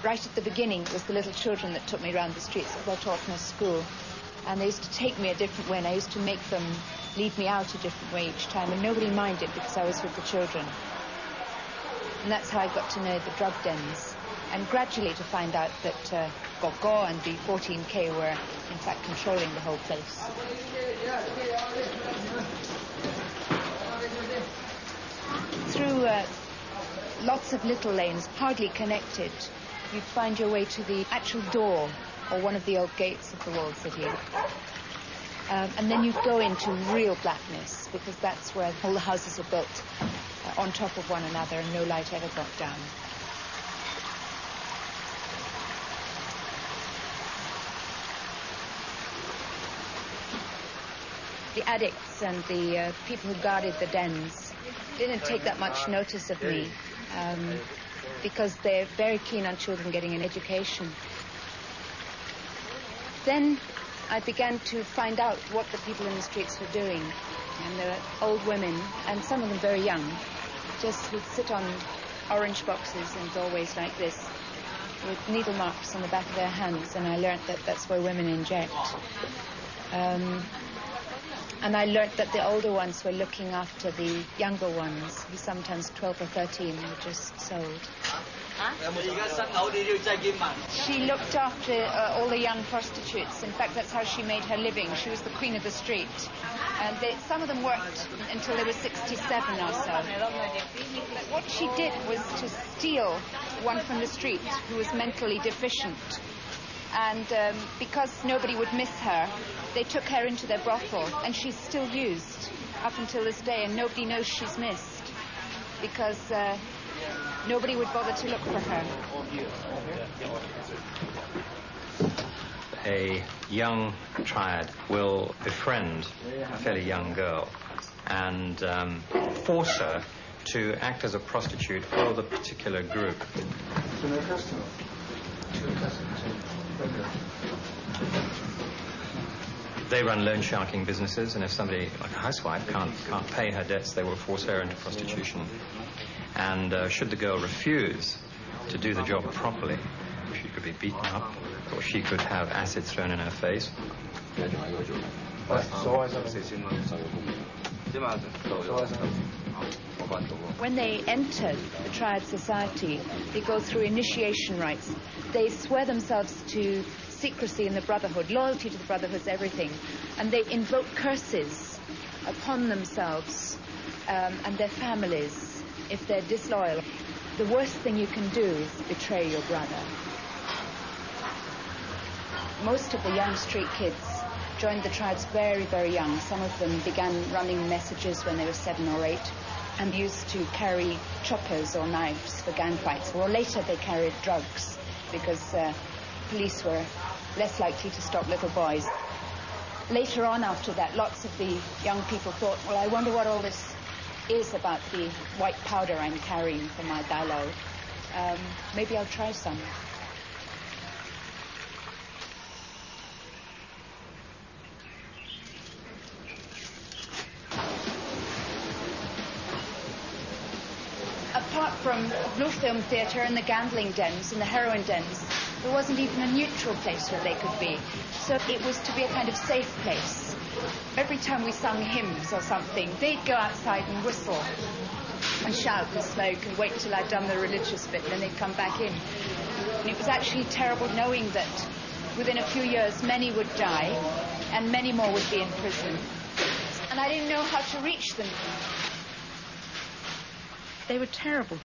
Right at the beginning, it was the little children that took me around the streets because I taught in a school. And they used to take me a different way, and I used to make them lead me out a different way each time, and nobody minded because I was with the children. And that's how I got to know the drug dens, and gradually to find out that Gogo and the 14K were, in fact, controlling the whole place. Through lots of little lanes, hardly connected, you'd find your way to the actual door, or one of the old gates of the Walled City. And then you go into real blackness, because that's where all the houses are built on top of one another and no light ever got down. The addicts and the people who guarded the dens didn't take that much notice of me, because they're very keen on children getting an education. Then I began to find out what the people in the streets were doing. And there were old women, and some of them very young, just would sit on orange boxes in doorways like this, with needle marks on the back of their hands, and I learnt that that's where women inject. And I learnt that the older ones were looking after the younger ones, who sometimes 12 or 13 were just sold. She looked after all the young prostitutes. In fact, that's how she made her living. She was the queen of the street. And some of them worked until they were 67 or so. But what she did was to steal one from the street who was mentally deficient. And because nobody would miss her, they took her into their brothel, and she's still used up until this day, and nobody knows she's missed because nobody would bother to look for her. A young triad will befriend a fairly young girl and force her to act as a prostitute for the particular group. They run loan sharking businesses, and if somebody, like a housewife, can't pay her debts, they will force her into prostitution. And should the girl refuse to do the job properly, she could be beaten up, or she could have acid thrown in her face. When they enter the triad society, they go through initiation rites. They swear themselves to secrecy in the brotherhood. Loyalty to the brotherhood is everything. And they invoke curses upon themselves and their families if they're disloyal. The worst thing you can do is betray your brother. Most of the young street kids joined the triads very, very young. Some of them began running messages when they were 7 or 8 and used to carry choppers or knives for gang fights. Or later they carried drugs because police were less likely to stop little boys. Later on after that, lots of the young people thought, well, I wonder what all this is about the white powder I'm carrying for my dalo. Maybe I'll try some. Apart from Blue Film Theatre and the gambling dens and the heroin dens, there wasn't even a neutral place where they could be. So it was to be a kind of safe place. Every time we sung hymns or something, they'd go outside and whistle and shout and smoke and wait till I'd done the religious bit, and then they'd come back in. And it was actually terrible knowing that within a few years many would die and many more would be in prison. And I didn't know how to reach them. They were terrible.